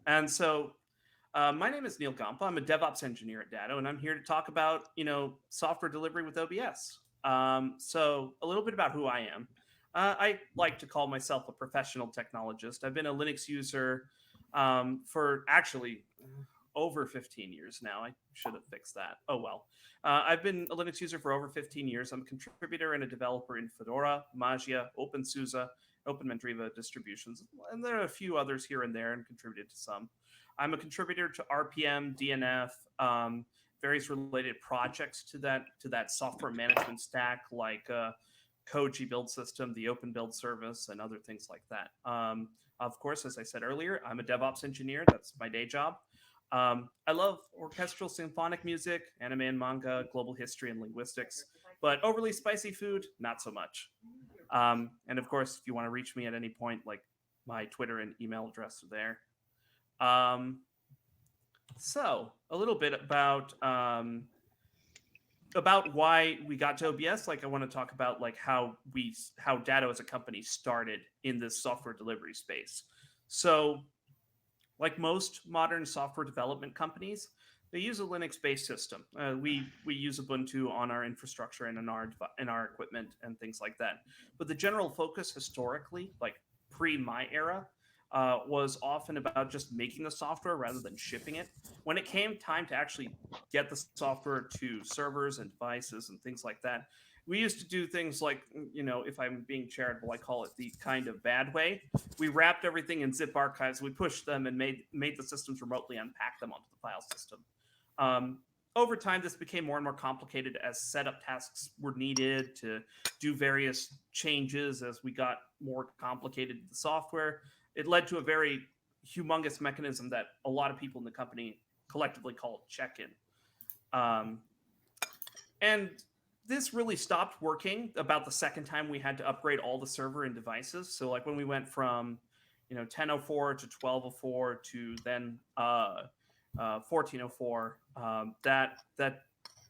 And so my name is Neil Gompa. I'm a DevOps engineer at Datto, and I'm here to talk about software delivery with OBS. So a little bit about who I am. I like to call myself a professional technologist. I've been a Linux user for actually over 15 years now. I should have fixed that. Oh well. I've been a Linux user for over 15 years. I'm a contributor and a developer in Fedora, Magia, openSUSE, OpenMandriva distributions, and there are a few others here and there, and contributed to some. I'm a contributor to RPM, DNF, various related projects to that software management stack, like Koji build system, the Open Build service, and other things like that. Of course, as I said earlier, I'm a DevOps engineer. That's my day job. I love orchestral symphonic music, anime and manga, global history and linguistics, but overly spicy food, not so much. And of course, if you want to reach me at any point, like my Twitter and email address are there. Um, so a little bit about why we got to OBS. Like I want to talk about like how Datto as a company started in this software delivery space. So like most modern software development companies, they use a Linux-based system. We use Ubuntu on our infrastructure and in our equipment and things like that. But the general focus historically, like pre my era, was often about just making the software rather than shipping it. When it came time to actually get the software to servers and devices and things like that, we used to do things like, if I'm being charitable, I call it the kind of bad way. We wrapped everything in zip archives, we pushed them, and made the systems remotely unpack them onto the file system. Over time, this became more and more complicated as setup tasks were needed to do various changes as we got more complicated with the software. It led to a very humongous mechanism that a lot of people in the company collectively call check-in. And this really stopped working about the second time we had to upgrade all the server and devices. So like when we went from 1004 to 1204 to then 1404, that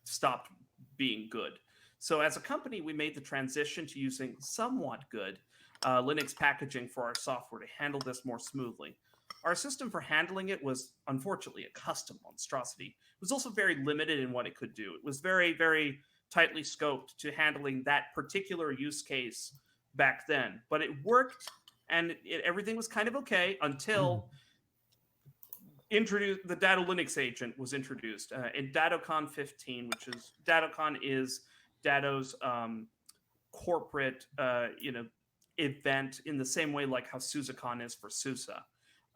stopped being good. So as a company, we made the transition to using somewhat good Linux packaging for our software to handle this more smoothly. Our system for handling it was unfortunately a custom monstrosity. It was also very limited in what it could do. It was very, very tightly scoped to handling that particular use case back then. But it worked, and everything was kind of okay until the Datto Linux agent was introduced in DattoCon 15, which is DattoCon is Datto's corporate event in the same way like how SUSECon is for SUSE.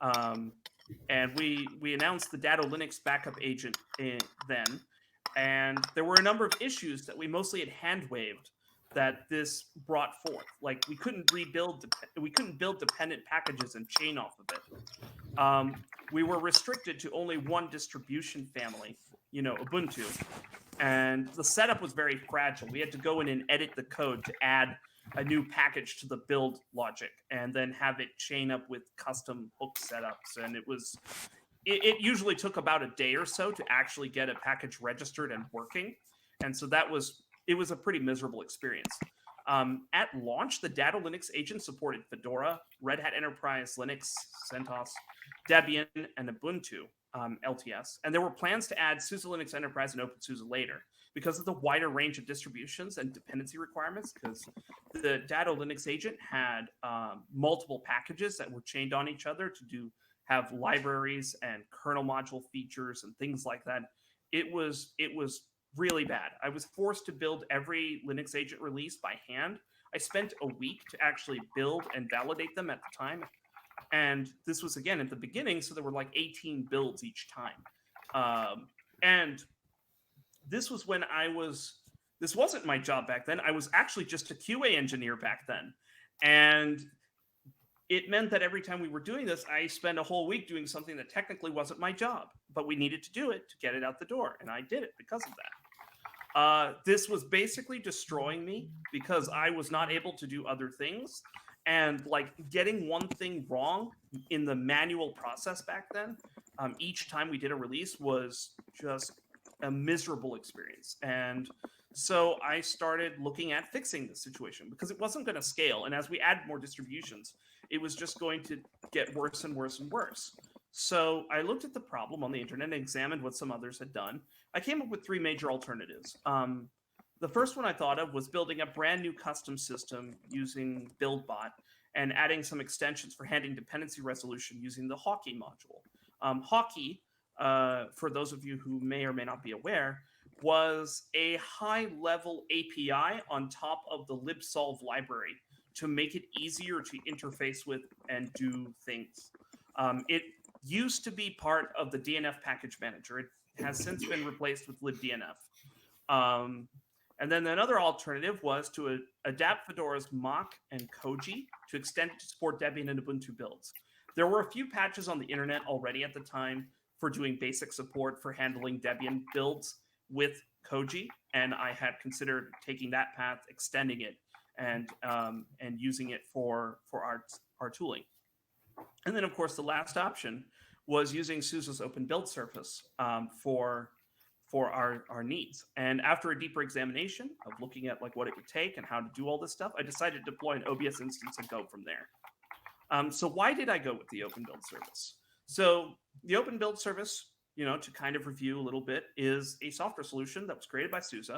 And we announced the Datto Linux backup agent then, and there were a number of issues that we mostly had hand waved that this brought forth. Like we couldn't build dependent packages and chain off of it. We were restricted to only one distribution family, Ubuntu, and the setup was very fragile. We had to go in and edit the code to add a new package to the build logic and then have it chain up with custom hook setups. And it usually took about a day or so to actually get a package registered and working. And so it was a pretty miserable experience. At launch, the Datto Linux agent supported Fedora, Red Hat Enterprise Linux, CentOS, Debian, and Ubuntu LTS. And there were plans to add SUSE Linux Enterprise and openSUSE later because of the wider range of distributions and dependency requirements, because the Datto Linux agent had multiple packages that were chained on each other to have libraries and kernel module features and things like that. It was really bad. I was forced to build every Linux agent release by hand. I spent a week to actually build and validate them at the time. And this was, again, at the beginning, so there were like 18 builds each time. And this was when this wasn't my job back then. I was actually just a QA engineer back then. And it meant that every time we were doing this, I spent a whole week doing something that technically wasn't my job, but we needed to do it to get it out the door. And I did it because of that. This was basically destroying me because I was not able to do other things. And like getting one thing wrong in the manual process back then, each time we did a release was just a miserable experience. And so I started looking at fixing the situation because it wasn't going to scale. And as we add more distributions, it was just going to get worse and worse and worse. So I looked at the problem on the internet and examined what some others had done. I came up with three major alternatives. The first one I thought of was building a brand new custom system using BuildBot and adding some extensions for handling dependency resolution using the Hockey module. Hockey, for those of you who may or may not be aware, was a high-level API on top of the libsolve library to make it easier to interface with and do things. It used to be part of the DNF package manager. It has since been replaced with libDNF. And then another alternative was to adapt Fedora's mock and Koji to extend it to support Debian and Ubuntu builds. There were a few patches on the internet already at the time for doing basic support for handling Debian builds with Koji, and I had considered taking that path, extending it, and using it for our tooling. And then, of course, the last option was using SUSE's open build surface for our needs. And after a deeper examination of looking at like what it would take and how to do all this stuff, I decided to deploy an OBS instance and go from there. So why did I go with the open build service? So the open build service, to kind of review a little bit, is a software solution that was created by SUSE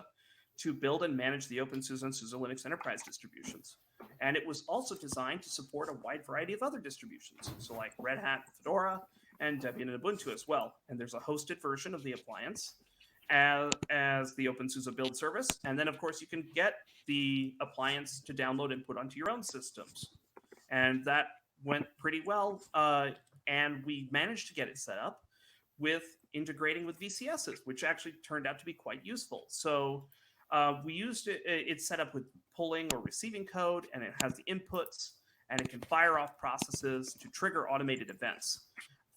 to build and manage the openSUSE and SUSE Linux enterprise distributions. And it was also designed to support a wide variety of other distributions, so like Red Hat, Fedora, and Debian and Ubuntu as well. And there's a hosted version of the appliance as the openSUSE build service. And then, of course, you can get the appliance to download and put onto your own systems. And that went pretty well. And we managed to get it set up with integrating with VCSs, which actually turned out to be quite useful. So we used it. It's set up with pulling or receiving code, and it has the inputs, and it can fire off processes to trigger automated events.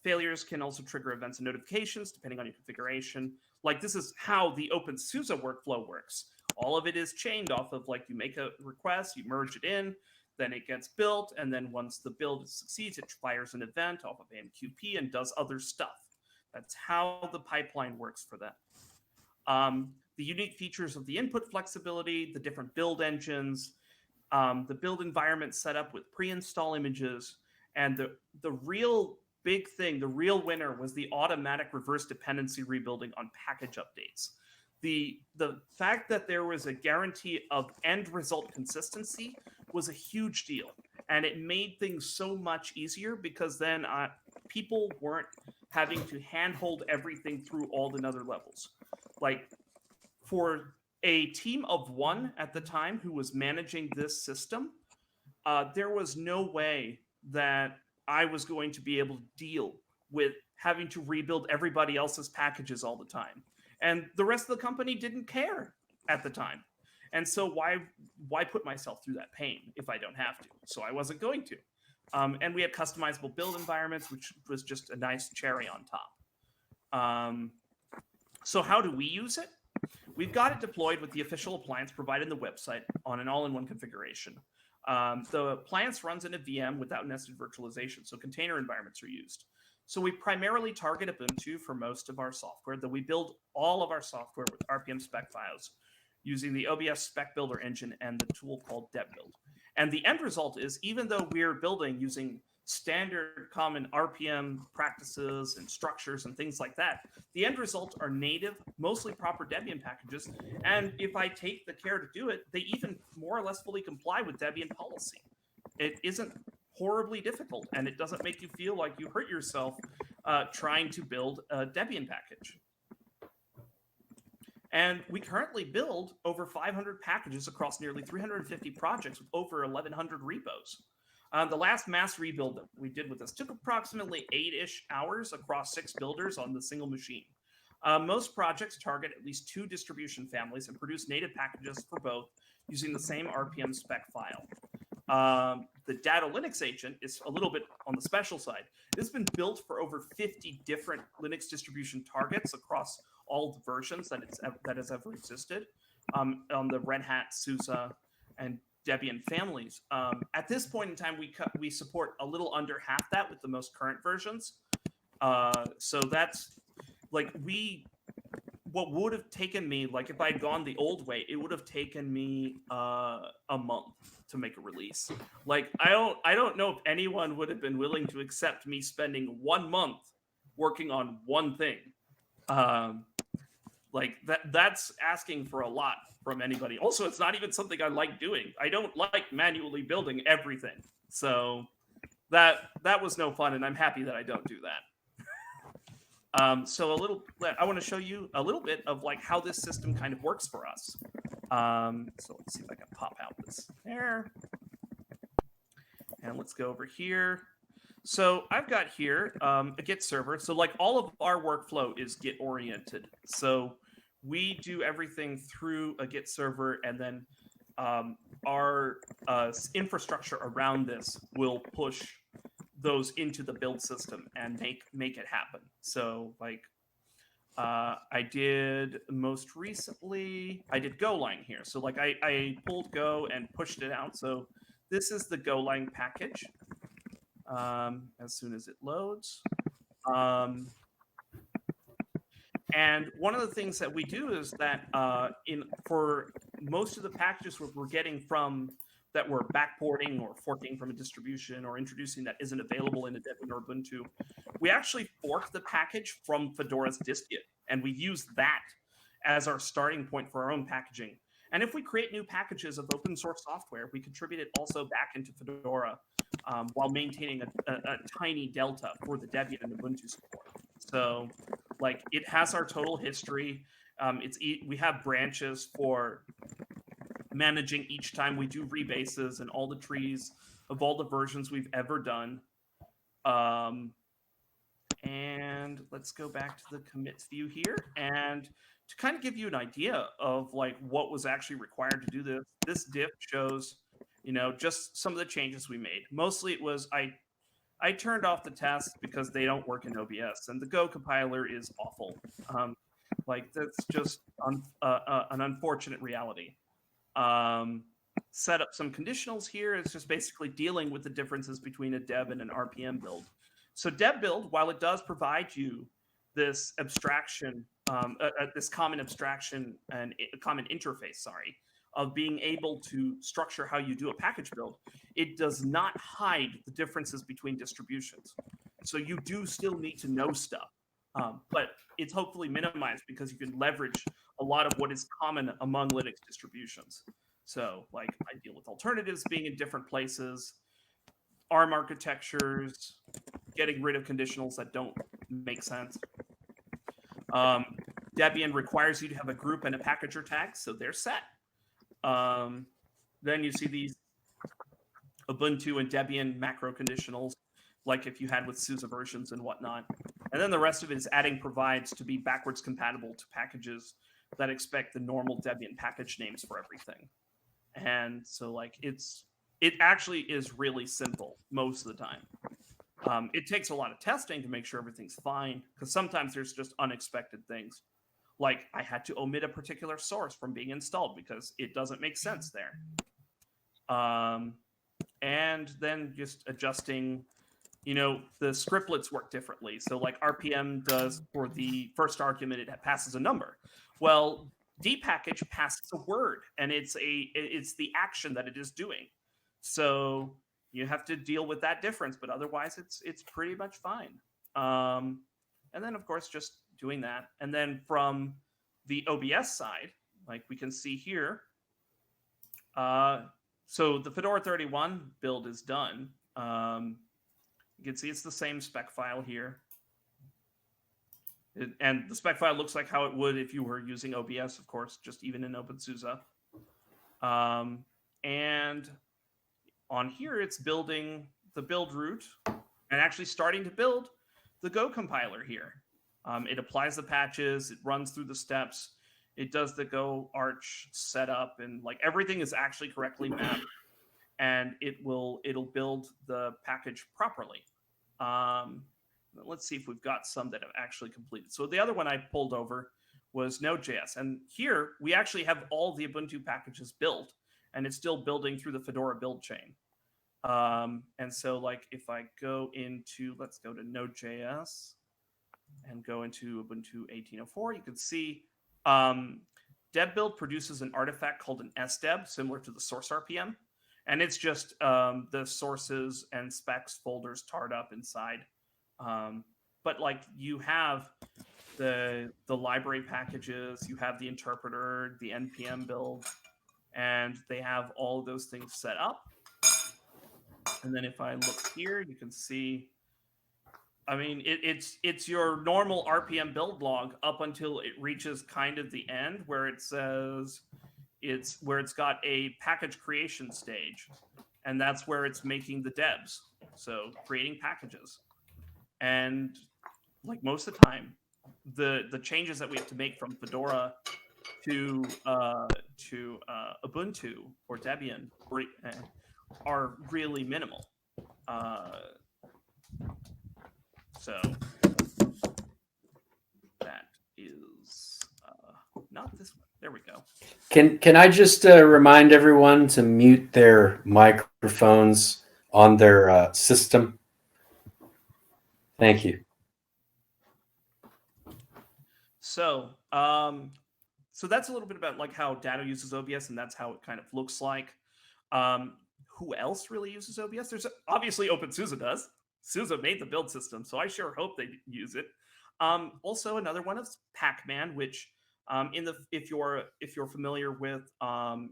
Failures can also trigger events and notifications, depending on your configuration. Like, this is how the openSUSE workflow works. All of it is chained off of, like, you make a request, you merge it in, then it gets built, and then once the build succeeds, it fires an event off of AMQP and does other stuff. That's how the pipeline works for them. The unique features of the input flexibility, the different build engines, the build environment set up with pre-install images, and the real big thing, the real winner, was the automatic reverse dependency rebuilding on package updates. The fact that there was a guarantee of end result consistency was a huge deal, and it made things so much easier because then people weren't having to handhold everything through all the other levels. Like, for a team of one at the time who was managing this system, there was no way that I was going to be able to deal with having to rebuild everybody else's packages all the time. And the rest of the company didn't care at the time. And so why put myself through that pain if I don't have to? So I wasn't going to. And we had customizable build environments, which was just a nice cherry on top. So how do we use it? We've got it deployed with the official appliance provided in the website on an all-in-one configuration. The appliance runs in a VM without nested virtualization, so container environments are used. So we primarily target Ubuntu for most of our software, though we build all of our software with RPM spec files using the OBS spec builder engine and the tool called debbuild. And the end result is, even though we're building using standard common RPM practices and structures and things like that, the end results are native, mostly proper Debian packages. And if I take the care to do it, they even more or less fully comply with Debian policy. It isn't horribly difficult, and it doesn't make you feel like you hurt yourself trying to build a Debian package. And we currently build over 500 packages across nearly 350 projects with over 1,100 repos. The last mass rebuild that we did with this took approximately 8-ish hours across 6 builders on the single machine. Most projects target at least 2 distribution families and produce native packages for both using the same RPM spec file. The Data Linux agent is a little bit on the special side. It's been built for over 50 different Linux distribution targets across all the versions that has ever existed on the Red Hat, SUSE, and Debian families. At this point in time, we support a little under half that with the most current versions. So that's like what what would have taken me, like if I had gone the old way, it would have taken me a month to make a release. Like I don't know if anyone would have been willing to accept me spending 1 month working on one thing. Like that's asking for a lot from anybody. Also, it's not even something I like doing. I don't like manually building everything. So that was no fun, and I'm happy that I don't do that. So I want to show you a little bit of like how this system kind of works for us. So let's see if I can pop out this there. And let's go over here. So I've got here a Git server. So like all of our workflow is Git oriented. So we do everything through a Git server, and then our infrastructure around this will push those into the build system and make it happen. So like I did most recently, I did Golang here. So like I pulled Go and pushed it out. So this is the Golang package as soon as it loads. And one of the things that we do is that for most of the packages we're getting from that we're backporting or forking from a distribution or introducing that isn't available in a Debian or Ubuntu, we actually fork the package from Fedora's dist-git, and we use that as our starting point for our own packaging. And if we create new packages of open source software, we contribute it also back into Fedora while maintaining a tiny delta for the Debian and Ubuntu support. So like it has our total history. We have branches for managing each time we do rebases and all the trees of all the versions we've ever done. And let's go back to the commits view here. And to kind of give you an idea of like what was actually required to do this diff shows, just some of the changes we made. Mostly it was I turned off the tests because they don't work in OBS, and the Go compiler is awful. Like that's just an unfortunate reality. Set up some conditionals here. It's just basically dealing with the differences between a deb and an RPM build. So deb build, while it does provide you this abstraction, this common abstraction and a common interface, of being able to structure how you do a package build, it does not hide the differences between distributions. So you do still need to know stuff, but it's hopefully minimized because you can leverage a lot of what is common among Linux distributions. So like I deal with alternatives being in different places, ARM architectures, getting rid of conditionals that don't make sense. Debian requires you to have a group and a packager tag, so they're set. Then you see these Ubuntu and Debian macro conditionals, like if you had with SUSE versions and whatnot. And then the rest of it is adding provides to be backwards compatible to packages that expect the normal Debian package names for everything. And so like it actually is really simple most of the time. It takes a lot of testing to make sure everything's fine, because sometimes there's just unexpected things. Like I had to omit a particular source from being installed because it doesn't make sense there. And then just adjusting, the scriptlets work differently. So like RPM does for the first argument, it passes a number. Well, dpackage passes a word, and it's the action that it is doing. So you have to deal with that difference, but otherwise it's pretty much fine. And then of course just doing that. And then from the OBS side, like we can see here, so the Fedora 31 build is done. You can see it's the same spec file here. And the spec file looks like how it would if you were using OBS, of course, just even in openSUSE. And on here, it's building the build root and actually starting to build the Go compiler here. It applies the patches, it runs through the steps, it does the Go Arch setup, and like everything is actually correctly mapped, and it'll build the package properly. Let's see if we've got some that have actually completed. So the other one I pulled over was Node.js, and here we actually have all the Ubuntu packages built, and it's still building through the Fedora build chain. And so like if I go into, let's go to Node.js and go into Ubuntu 18.04, you can see Deb build produces an artifact called an sdeb, similar to the source RPM, and it's just the sources and specs folders tarred up inside. But like you have the library packages, you have the interpreter, the npm build, and they have all of those things set up. And then if I look here, you can see. I mean, it's your normal RPM build log up until it reaches kind of the end where it says it's got a package creation stage, and that's where it's making the debs, so creating packages. And like most of the time, the changes that we have to make from Fedora to Ubuntu or Debian are really minimal. So that is not this one. There we go. Can I just remind everyone to mute their microphones on their system? Thank you. So so that's a little bit about like how Datto uses OBS, and that's how it kind of looks like. Who else really uses OBS? There's obviously openSUSE does. SUSE made the build system, so I sure hope they use it. Also, another one is Pacman, which if you're familiar with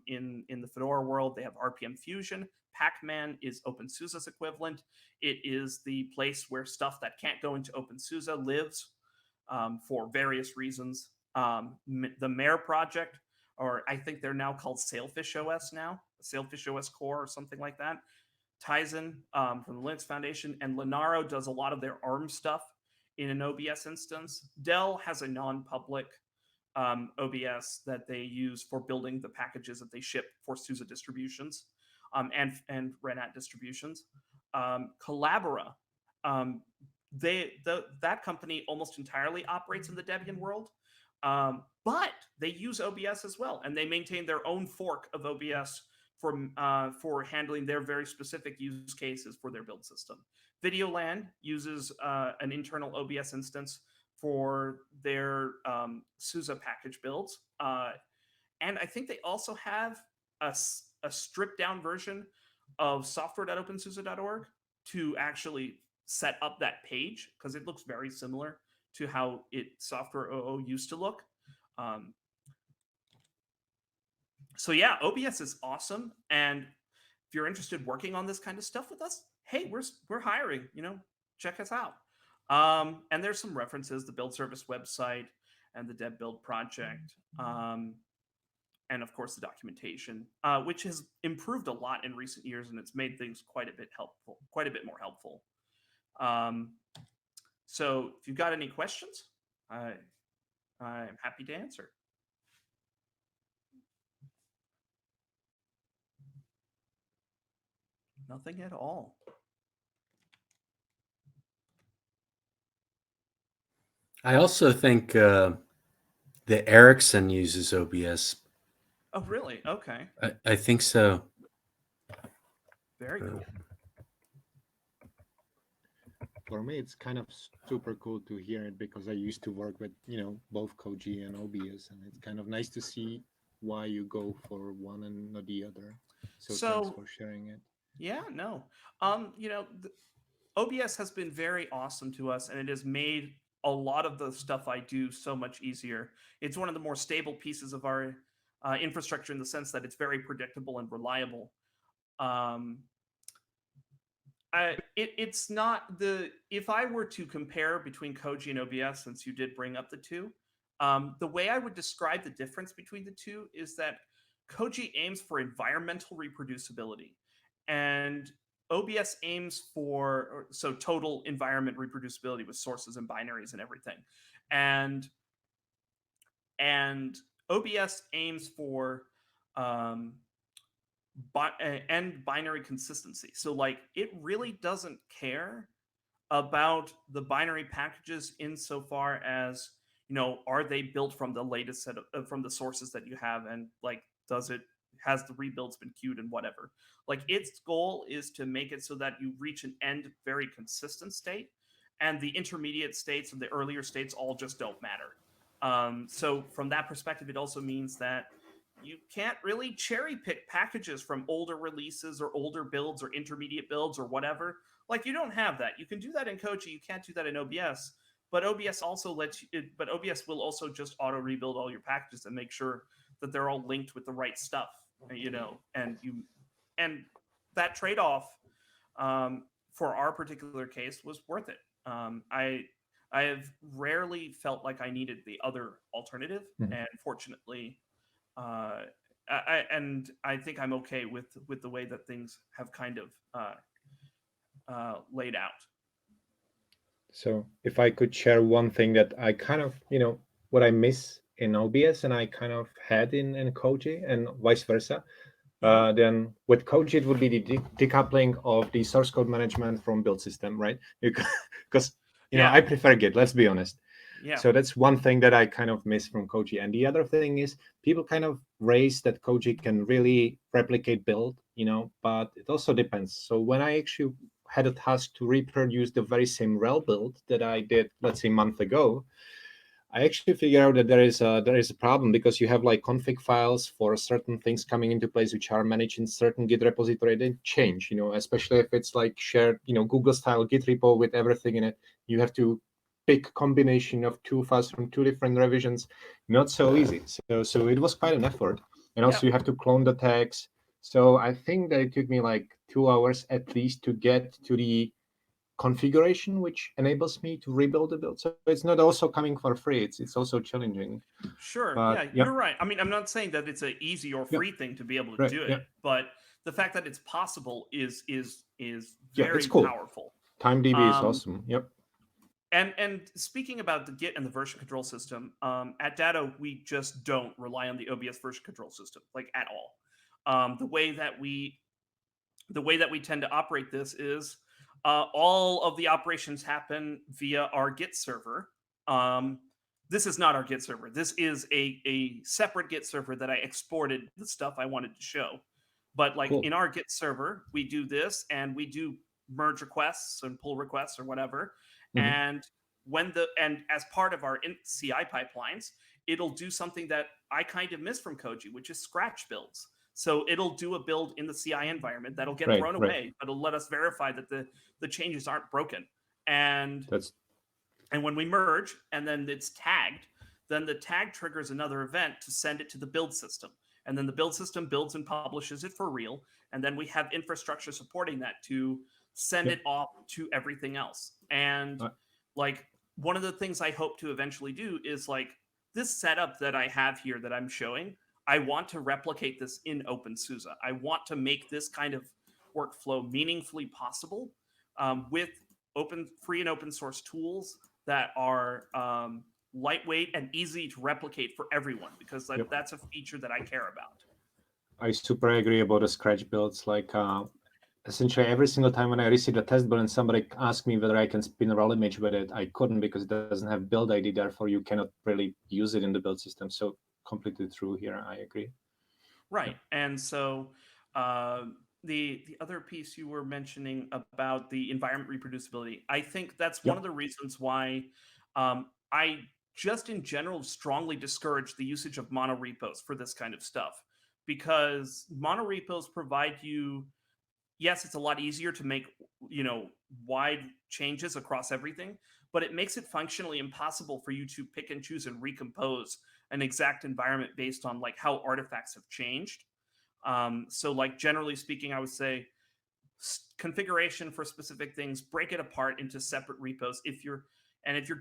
in the Fedora world, they have RPM Fusion. Pacman is openSUSE's equivalent. It is the place where stuff that can't go into openSUSE lives for various reasons. The Mare project, or I think they're now called Sailfish OS now, Sailfish OS Core or something like that. Tizen from the Linux Foundation, and Linaro does a lot of their ARM stuff in an OBS instance. Dell has a non-public OBS that they use for building the packages that they ship for SUSE distributions and Red Hat distributions. Collabora, that company almost entirely operates in the Debian world, but they use OBS as well, and they maintain their own fork of OBS for handling their very specific use cases for their build system. Videoland uses an internal OBS instance for their SUSE package builds. And I think they also have a stripped down version of software.opensuse.org to actually set up that page, because it looks very similar to how Software OO used to look. So yeah, OBS is awesome, and if you're interested working on this kind of stuff with us, hey, we're hiring. Check us out. And there's some references: the build service website and the Deb build project, and of course the documentation, which has improved a lot in recent years, and it's made things quite a bit more helpful. So if you've got any questions, I'm happy to answer. Nothing at all. I also think the Ericsson uses OBS. Oh, really? Okay. I think so. Very cool. For me, it's kind of super cool to hear it, because I used to work with, both Koji and OBS, and it's kind of nice to see why you go for one and not the other. So thanks for sharing it. Yeah, no. OBS has been very awesome to us, and it has made a lot of the stuff I do so much easier. It's one of the more stable pieces of our infrastructure, in the sense that it's very predictable and reliable. It's not if I were to compare between Koji and OBS, since you did bring up the two, the way I would describe the difference between the two is that Koji aims for environmental reproducibility, and OBS aims for total environment reproducibility with sources and binaries and everything, and OBS aims for and binary consistency. So like it really doesn't care about the binary packages insofar as, are they built from the latest set of from the sources that you have, and like has the rebuilds been queued and whatever. Like its goal is to make it so that you reach an end very consistent state, and the intermediate states and the earlier states all just don't matter. So from that perspective, it also means that you can't really cherry pick packages from older releases or older builds or intermediate builds or whatever. Like, you don't have that. You can do that in Koji. You can't do that in OBS. But OBS also lets you. But OBS will also just auto rebuild all your packages and make sure that they're all linked with the right stuff. And that trade off, for our particular case, was worth it. I have rarely felt like I needed the other alternative, and fortunately, I think I'm okay with the way that things have kind of laid out. So if I could share one thing that I kind of, what I miss in OBS and I kind of had in Koji and vice versa, then with Koji, it would be the decoupling of the source code management from build system, right? Because, I prefer Git, let's be honest. Yeah. So that's one thing that I kind of miss from Koji. And the other thing is people kind of raise that Koji can really replicate build, but it also depends. So when I actually had a task to reproduce the very same rel build that I did, let's say, a month ago, I actually figured out that there is a problem because you have like config files for certain things coming into place which are managed in certain Git repository. They change, especially if it's like shared, Google style Git repo with everything in it. You have to pick combination of two files from two different revisions. Not so easy. So it was quite an effort, and also you have to clone the tags. So I think that it took me like 2 hours at least to get to the configuration which enables me to rebuild the build. So it's not also coming for free. It's also challenging. Sure. But, You're right. I mean, I'm not saying that it's an easy or free thing to be able to do it, but the fact that it's possible is very it's cool. powerful. TimeDB is awesome. Yep. And speaking about the Git and the version control system, at Datto, we just don't rely on the OBS version control system, like, at all. The way that we tend to operate this is all of the operations happen via our Git server. This is not our Git server. This is a separate Git server that I exported the stuff I wanted to show. But like, in our Git server, we do this, and we do merge requests and pull requests or whatever. And as part of our CI pipelines, it'll do something that I kind of miss from Koji, which is scratch builds. So it'll do a build in the CI environment that'll get thrown away, but it'll let us verify that the changes aren't broken. And when we merge and then it's tagged, then the tag triggers another event to send it to the build system. And then the build system builds and publishes it for real. And then we have infrastructure supporting that to send it off to everything else. And like, one of the things I hope to eventually do is, like, this setup that I have here that I'm showing, I want to replicate this in openSUSE. I want to make this kind of workflow meaningfully possible with free and open source tools that are lightweight and easy to replicate for everyone, because that's a feature that I care about. I super agree about the scratch builds. Like, essentially every single time when I received a test build and somebody asked me whether I can spin a rel image with it, I couldn't, because it doesn't have build ID. Therefore, you cannot really use it in the build system. So completely true here. I agree. Right. And so the other piece you were mentioning about the environment reproducibility, I think that's one of the reasons why I just in general strongly discourage the usage of monorepos for this kind of stuff, because monorepos provide you, yes, it's a lot easier to make, wide changes across everything, but it makes it functionally impossible for you to pick and choose and recompose an exact environment based on like how artifacts have changed. So like, generally speaking, I would say configuration for specific things, break it apart into separate repos. If your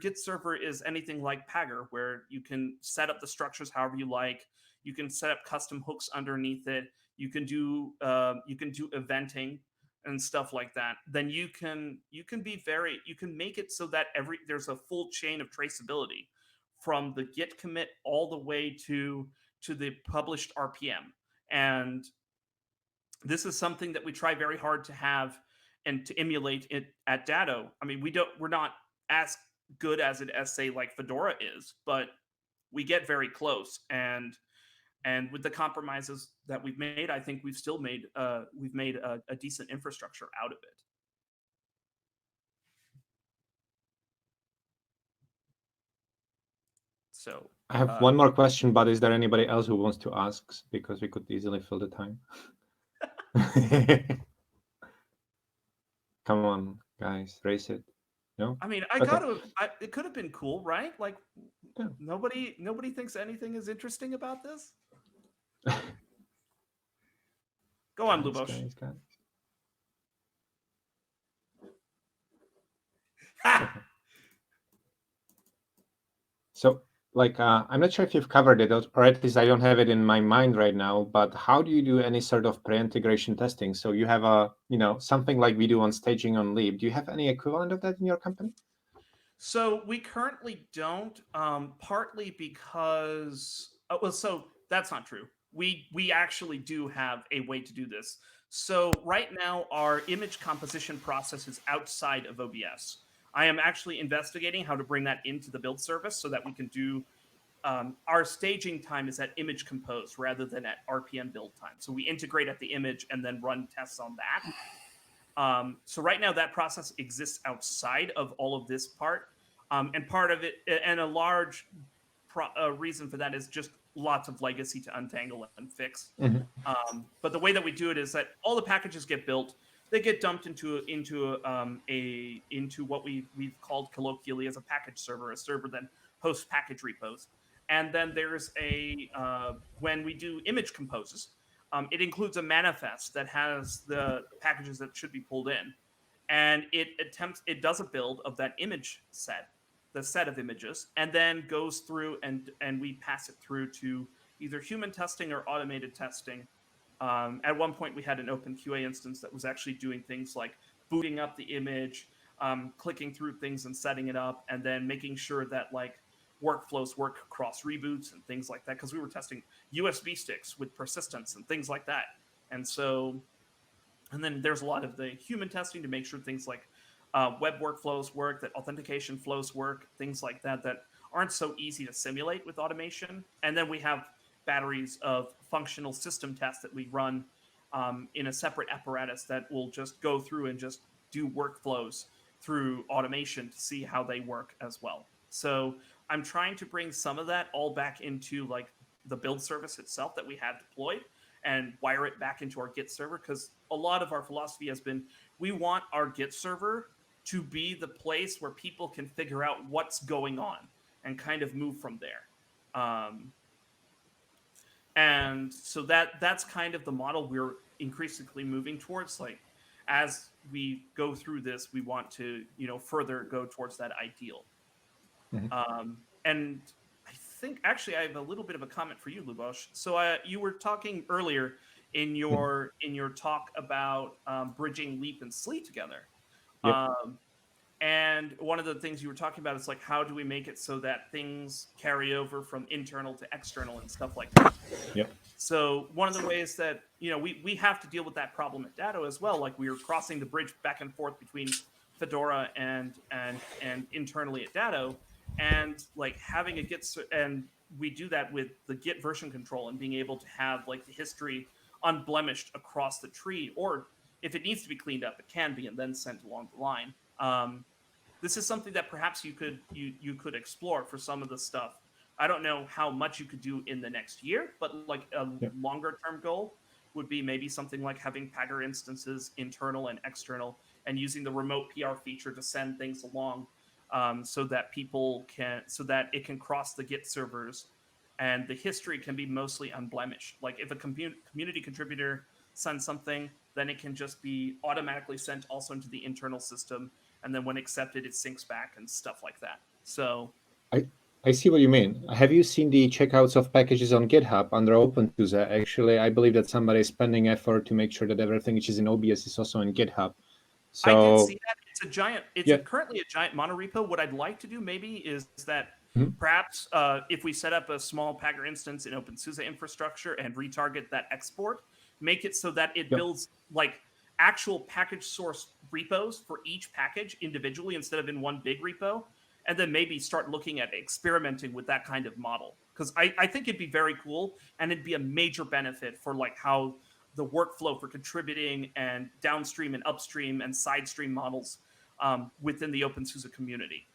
Git server is anything like Pagure, where you can set up the structures however you like, you can set up custom hooks underneath it, you can do eventing and stuff like that, then you can make it so that there's a full chain of traceability from the Git commit all the way to the published RPM. And this is something that we try very hard to have and to emulate it at Datto. I mean, we're not as good as it as, say, like Fedora is, but we get very close. And with the compromises that we've made, I think we've still made a decent infrastructure out of it. So I have one more question, but is there anybody else who wants to ask? Because we could easily fill the time. Come on, guys, raise it. No? I mean, Okay. it could have been cool, right? Like Yeah. nobody thinks anything is interesting about this. Go on, Lubosh. Guys. Ha! Okay. So, like, I'm not sure if you've covered it, or at least I don't have it in my mind right now, but how do you do any sort of pre-integration testing? So you have something like we do on staging on Leap. Do you have any equivalent of that in your company? So we currently don't, partly because so that's not true. We actually do have a way to do this. So right now our image composition process is outside of OBS. I am actually investigating how to bring that into the build service so that we can do our staging time is at image compose rather than at RPM build time. So we integrate at the image and then run tests on that. So right now that process exists outside of all of this part. And part of it, and a large reason for that is just lots of legacy to untangle and fix. But the way that we do it is that all the packages get built, they get dumped into what we've called colloquially as a package server, a server that hosts package repos. And then there's when we do image composes, it includes a manifest that has the packages that should be pulled in, and it does a build of that image set, the set of images, and then goes through and we pass it through to either human testing or automated testing. At one point, we had an open QA instance that was actually doing things like booting up the image, clicking through things and setting it up, and then making sure that like workflows work across reboots and things like that, because we were testing USB sticks with persistence and things like that. And then there's a lot of the human testing to make sure things like web workflows work, that authentication flows work, things like that aren't so easy to simulate with automation. And then we have batteries of functional system tests that we run in a separate apparatus that will just go through and just do workflows through automation to see how they work as well. So I'm trying to bring some of that all back into like the build service itself that we have deployed and wire it back into our Git server, because a lot of our philosophy has been we want our Git server to be the place where people can figure out what's going on and kind of move from there. And so that's kind of the model we're increasingly moving towards. Like as we go through this, we want to further go towards that ideal. And I think actually I have a little bit of a comment for you, Lubosh. So you were talking earlier in your talk about bridging Leap and SLE together. Yep. And one of the things you were talking about is like, how do we make it so that things carry over from internal to external and stuff like that? Yep. So one of the ways that we have to deal with that problem at Datto as well. Like we were crossing the bridge back and forth between Fedora and internally at Datto, and like having a Git, and we do that with the Git version control and being able to have like the history unblemished across the tree, or if it needs to be cleaned up, it can be, and then sent along the line. This is something that perhaps you could explore for some of the stuff. I don't know how much you could do in the next year, but like a longer term goal would be maybe something like having Pagure instances, internal and external, and using the remote PR feature to send things along, so that it can cross the Git servers, and the history can be mostly unblemished. Like if a community contributor sends something, then it can just be automatically sent also into the internal system, and then when accepted, it syncs back and stuff like that. So I see what you mean. Have you seen the checkouts of packages on GitHub under openSUSE? Actually, I believe that somebody is spending effort to make sure that everything which is in OBS is also in GitHub. So I did see that. It's currently a giant monorepo. What I'd like to do maybe is that perhaps if we set up a small Pagure instance in openSUSE infrastructure and retarget that export, make it so that it builds like actual package source repos for each package individually instead of in one big repo, and then maybe start looking at experimenting with that kind of model. Because I think it'd be very cool, and it'd be a major benefit for like how the workflow for contributing and downstream and upstream and side stream models within the openSUSE community.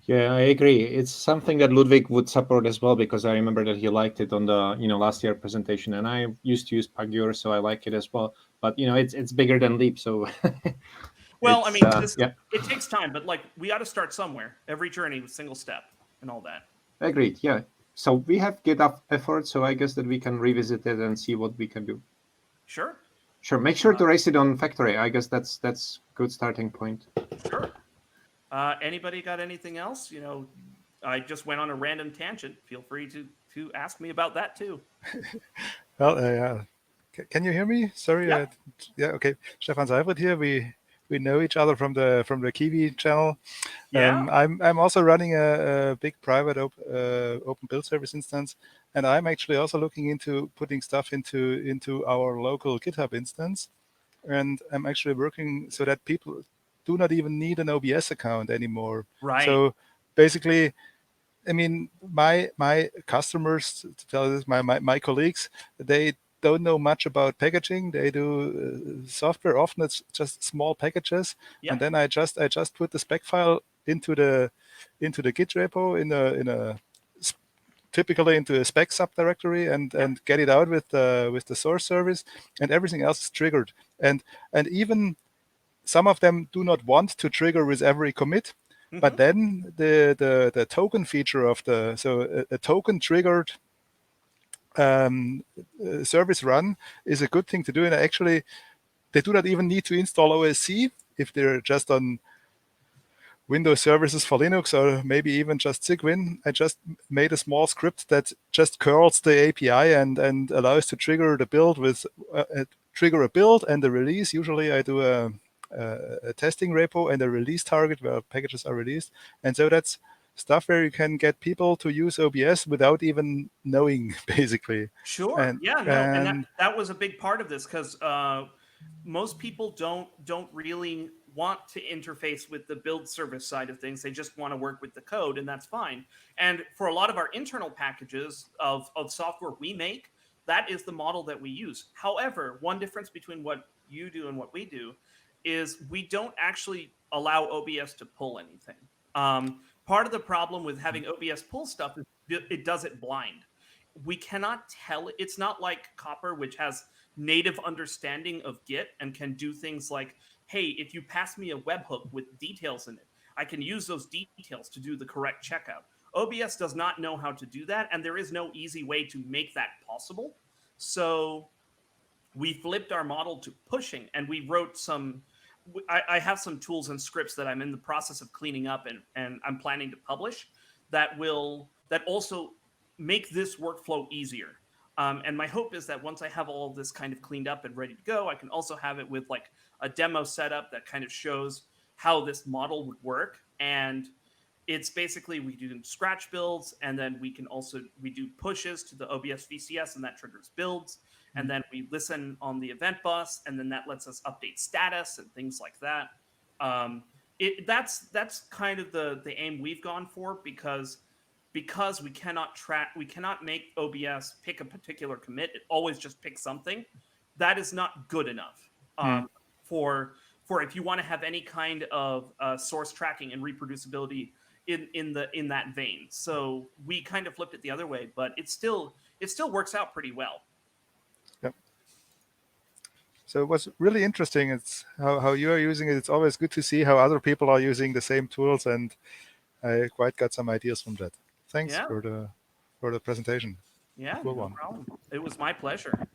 Yeah, I agree. It's something that Ludwig would support as well, because I remember that he liked it on the last year presentation, and I used to use Pagure, so I like it as well. But it's bigger than Leap, so Well, I it's mean, just yeah, it takes time, but like we got to start somewhere. Every journey with single step and all that. agreed. Yeah. So we have GitHub effort, so I guess that we can revisit it and see what we can do. Sure. Sure. Make sure to raise it on Factory. I guess that's good starting point. Sure. Anybody got anything else? I just went on a random tangent. Feel free to ask me about that too. Well, yeah. Can you hear me? Sorry. Yeah. Yeah. Okay. Stefan Seifert here. We know each other from the Kiwi channel. Yeah. I'm also running a big private open build service instance, and I'm actually also looking into putting stuff into our local GitHub instance, and I'm actually working so that people do not even need an OBS account anymore. Right. So basically, I mean, my customers, to tell this, my colleagues, they don't know much about packaging. They do software. Often it's just small packages, Yeah. and then I just put the spec file into the Git repo in a typically into a spec subdirectory and get it out with the source service, and everything else is triggered. And even some of them do not want to trigger with every commit. But then the token feature of a token triggered service run is a good thing to do. And actually, they do not even need to install OSC if they're just on Windows services for Linux, or maybe even just Cygwin. I just made a small script that just curls the API and allows to trigger the build with trigger a build and a release. Usually, I do a testing repo and a release target where packages are released, and so that's stuff where you can get people to use OBS without even knowing, basically. Sure. And, Yeah. No. And that was a big part of this, because most people don't really want to interface with the build service side of things. They just want to work with the code, and that's fine. And for a lot of our internal packages of software we make, that is the model that we use. However, one difference between what you do and what we do is we don't actually allow OBS to pull anything. Part of the problem with having OBS pull stuff is it does it blind. We cannot tell. It's not like Copper, which has native understanding of Git and can do things like, hey, if you pass me a webhook with details in it, I can use those details to do the correct checkout. OBS does not know how to do that, and there is no easy way to make that possible. So we flipped our model to pushing, and we wrote some. I have some tools and scripts that I'm in the process of cleaning up, and I'm planning to publish that also make this workflow easier. And my hope is that once I have all of this kind of cleaned up and ready to go, I can also have it with like a demo setup that kind of shows how this model would work. And it's basically we do scratch builds, and then we do pushes to the OBS VCS, and that triggers builds. And then we listen on the event bus, and then that lets us update status and things like that. That's kind of the aim we've gone for, because we cannot make OBS pick a particular commit. It always just picks something. That is not good enough for if you want to have any kind of source tracking and reproducibility in that vein. So we kind of flipped it the other way, but it still works out pretty well. Yep. So it was really interesting. It's how you are using it. It's always good to see how other people are using the same tools, and I quite got some ideas from that. Thanks for the presentation. Yeah, cool no one. problem. It was my pleasure.